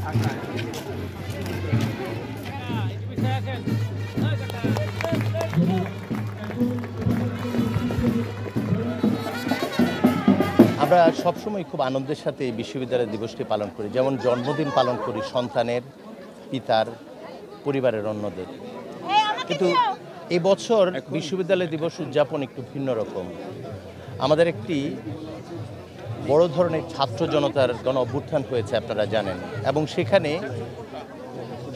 আমরা সবসময় খুব আনন্দের সাথে এই বিশ্ববিদ্যালয় দিবসটি পালন করি, যেমন জন্মদিন পালন করি সন্তানের, পিতার, পরিবারের অন্যদের। কিন্তু এবছর বিশ্ববিদ্যালয় দিবস উদযাপন একটু ভিন্ন রকম। আমাদের একটি বড় ধরনের ছাত্র জনতার গণ অভ্যুত্থান হয়েছে, আপনারা জানেন, এবং সেখানে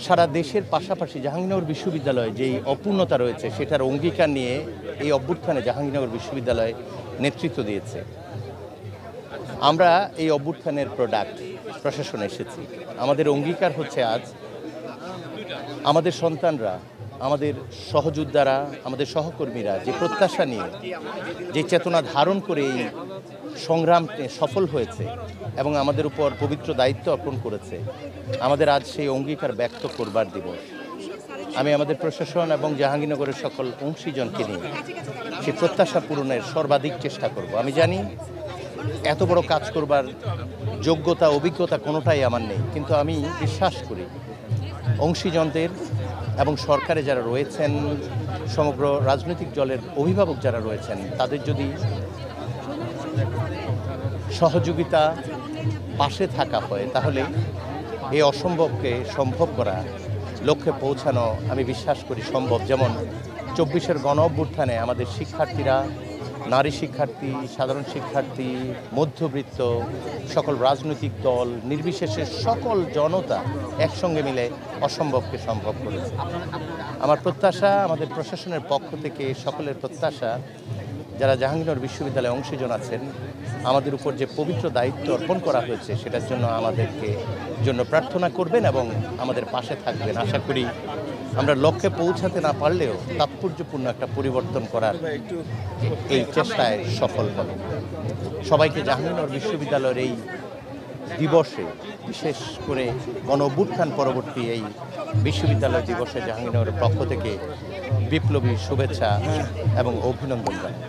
সারা দেশের পাশাপাশি জাহাঙ্গীরনগর বিশ্ববিদ্যালয়ে যেই অপূর্ণতা রয়েছে সেটার অঙ্গীকার নিয়ে এই অভ্যুত্থানে জাহাঙ্গীরনগর বিশ্ববিদ্যালয় নেতৃত্ব দিয়েছে। আমরা এই অভ্যুত্থানের প্রোডাক্ট, প্রশাসন এসেছি। আমাদের অঙ্গীকার হচ্ছে আজ আমাদের সন্তানরা, আমাদের সহযোদ্ধারা, আমাদের সহকর্মীরা যে প্রত্যাশা নিয়ে, যে চেতনা ধারণ করে এই সংগ্রামে সফল হয়েছে এবং আমাদের উপর পবিত্র দায়িত্ব অর্পণ করেছে, আমাদের আজ সেই অঙ্গীকার ব্যক্ত করবার দিবস। আমি আমাদের প্রশাসন এবং জাহাঙ্গীরনগরের সকল অংশীজনকে নিয়ে সেই প্রত্যাশা পূরণের সর্বাধিক চেষ্টা করব। আমি জানি এত বড় কাজ করবার যোগ্যতা, অভিজ্ঞতা কোনোটাই আমার নেই, কিন্তু আমি বিশ্বাস করি অংশীজনদের এবং সরকারে যারা রয়েছেন, সমগ্র রাজনৈতিক দলের অভিভাবক যারা রয়েছেন, তাদের যদি সহযোগিতা, পাশে থাকা হয়, তাহলে এই অসম্ভবকে সম্ভব করা, লক্ষ্যে পৌঁছানো আমি বিশ্বাস করি সম্ভব। যেমন 24-এর গণ অভ্যুত্থানে আমাদের শিক্ষার্থীরা, নারী শিক্ষার্থী, সাধারণ শিক্ষার্থী, মধ্যবিত্ত, সকল রাজনৈতিক দল নির্বিশেষে সকল জনতা একসঙ্গে মিলে অসম্ভবকে সম্ভব করেছে। আমার প্রত্যাশা, আমাদের প্রশাসনের পক্ষ থেকে সকলের প্রত্যাশা, যারা জাহাঙ্গীরনগর বিশ্ববিদ্যালয়ে অংশীজন আছেন, আমাদের উপর যে পবিত্র দায়িত্ব অর্পণ করা হয়েছে সেটার জন্য আমাদেরকে জন্য প্রার্থনা করবেন এবং আমাদের পাশে থাকবেন। আশা করি আমরা লক্ষ্যে পৌঁছাতে না পারলেও তাৎপর্যপূর্ণ একটা পরিবর্তন করার এই চেষ্টায় সফল হবে। সবাইকে জাহাঙ্গীরনগর বিশ্ববিদ্যালয়ের এই দিবসে, বিশেষ করে গণ অভ্যুত্থান পরবর্তী এই বিশ্ববিদ্যালয় দিবসে জাহাঙ্গীরনগরের পক্ষ থেকে বিপ্লবী শুভেচ্ছা এবং অভিনন্দন জানাই।